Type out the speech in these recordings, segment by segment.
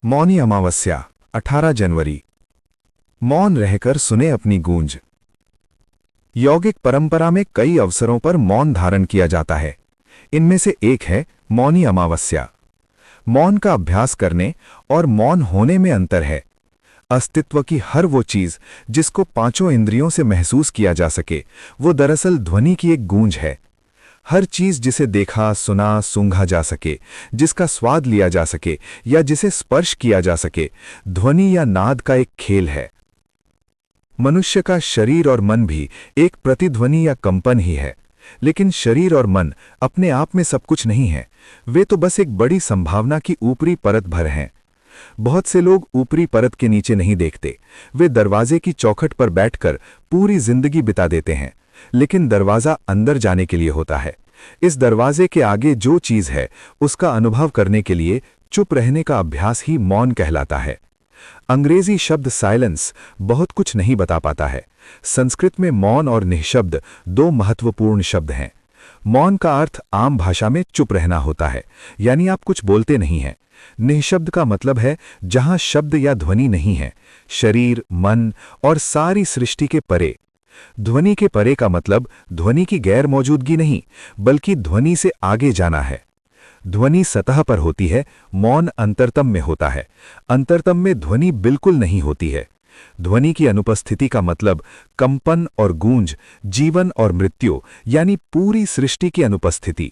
मौनी अमावस्या 18 जनवरी। मौन रहकर सुने अपनी गूंज। यौगिक परंपरा में कई अवसरों पर मौन धारण किया जाता है। इनमें से एक है मौनी अमावस्या। मौन का अभ्यास करने और मौन होने में अंतर है। अस्तित्व की हर वो चीज जिसको पांचों इंद्रियों से महसूस किया जा सके, वो दरअसल ध्वनि की एक गूंज है। हर चीज जिसे देखा, सुना, सूंघा जा सके, जिसका स्वाद लिया जा सके या जिसे स्पर्श किया जा सके, ध्वनि या नाद का एक खेल है। मनुष्य का शरीर और मन भी एक प्रतिध्वनि या कंपन ही है। लेकिन शरीर और मन अपने आप में सब कुछ नहीं है। वे तो बस एक बड़ी संभावना की ऊपरी परत भर हैं। बहुत से लोग ऊपरी परत के नीचे नहीं देखते। वे दरवाजे की चौखट पर बैठकर पूरी जिंदगी बिता देते हैं, लेकिन दरवाजा अंदर जाने के लिए होता है। इस दरवाजे के आगे जो चीज है, उसका अनुभव करने के लिए चुप रहने का अभ्यास ही मौन कहलाता है। अंग्रेजी शब्द साइलेंस बहुत कुछ नहीं बता पाता है। संस्कृत में मौन और निःशब्द दो महत्वपूर्ण शब्द हैं। मौन का अर्थ आम भाषा में चुप रहना होता है, यानी आप कुछ बोलते नहीं हैं। निःशब्द का मतलब है जहां शब्द या ध्वनि नहीं है, शरीर, मन और सारी सृष्टि के परे। ध्वनि के परे का मतलब ध्वनि की गैर मौजूदगी नहीं, बल्कि ध्वनि से आगे जाना है। ध्वनि सतह पर होती है, मौन अंतरतम में होता है। अंतरतम में ध्वनि बिल्कुल नहीं होती है। ध्वनि की अनुपस्थिति का मतलब कंपन और गूंज, जीवन और मृत्यु, यानी पूरी सृष्टि की अनुपस्थिति।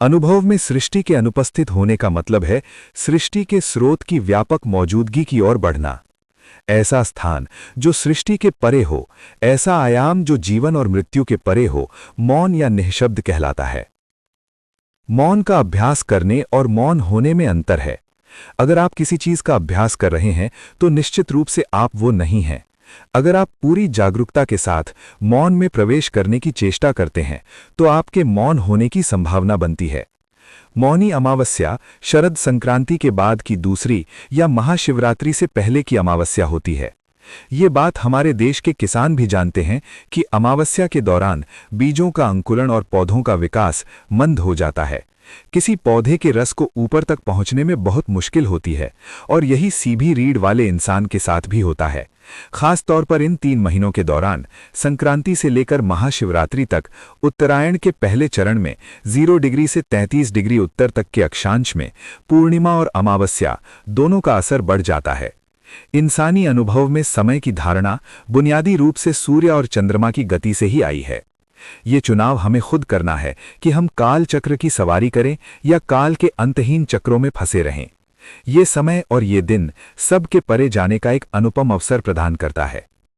अनुभव में सृष्टि के अनुपस्थित होने का मतलब है सृष्टि के स्रोत की व्यापक मौजूदगी की ओर बढ़ना। ऐसा स्थान जो सृष्टि के परे हो, ऐसा आयाम जो जीवन और मृत्यु के परे हो, मौन या निःशब्द कहलाता है। मौन का अभ्यास करने और मौन होने में अंतर है। अगर आप किसी चीज का अभ्यास कर रहे हैं तो निश्चित रूप से आप वो नहीं हैं। अगर आप पूरी जागरूकता के साथ मौन में प्रवेश करने की चेष्टा करते हैं तो आपके मौन होने की संभावना बनती है। मौनी अमावस्या शरद संक्रांति के बाद की दूसरी या महाशिवरात्रि से पहले की अमावस्या होती है। ये बात हमारे देश के किसान भी जानते हैं कि अमावस्या के दौरान बीजों का अंकुरण और पौधों का विकास मंद हो जाता है। किसी पौधे के रस को ऊपर तक पहुंचने में बहुत मुश्किल होती है, और यही सीधी रीढ़ वाले इंसान के साथ भी होता है। खास तौर पर इन 3 महीनों के दौरान, संक्रांति से लेकर महाशिवरात्रि तक, उत्तरायण के पहले चरण में 0 डिग्री से 33 डिग्री उत्तर तक के अक्षांश में पूर्णिमा और अमावस्या दोनों का असर बढ़ जाता है। इंसानी अनुभव में समय की धारणा बुनियादी रूप से सूर्य और चंद्रमा की गति से ही आई है। ये चुनाव हमें खुद करना है कि हम काल चक्र की सवारी करें या काल के अंतहीन चक्रों में फंसे रहें। ये समय और ये दिन सबके परे जाने का एक अनुपम अवसर प्रदान करता है।